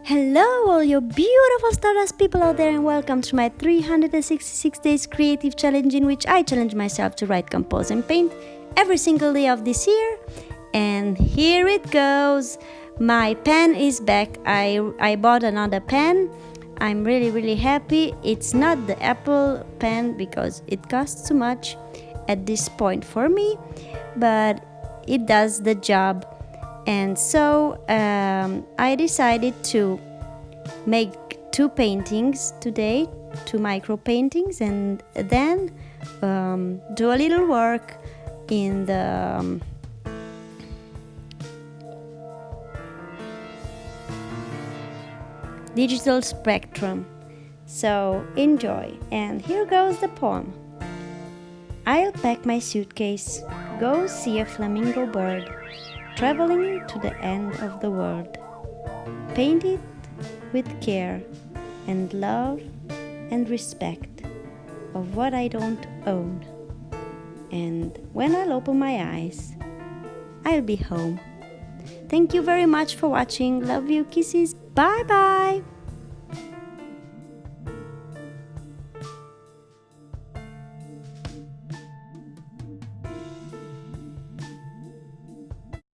Hello, all you beautiful Stardust people out there, and welcome to my 366 days creative challenge, in which I challenge myself to write, compose, and paint every single day of this year. And here it goes. My pen is back. I bought another pen. I'm really happy. It's not the Apple pen because it costs too much at this point for me, but it does the job. And so I decided to make two paintings today, two micro paintings, and then do a little work in the digital spectrum. So enjoy, and here goes the poem. I'll pack my suitcase, go see a flamingo bird, traveling to the end of the world. Paint it with care and love and respect of what I don't own. And when I'll open my eyes, I'll be home. Thank you very much for watching. Love you, kisses. Bye bye.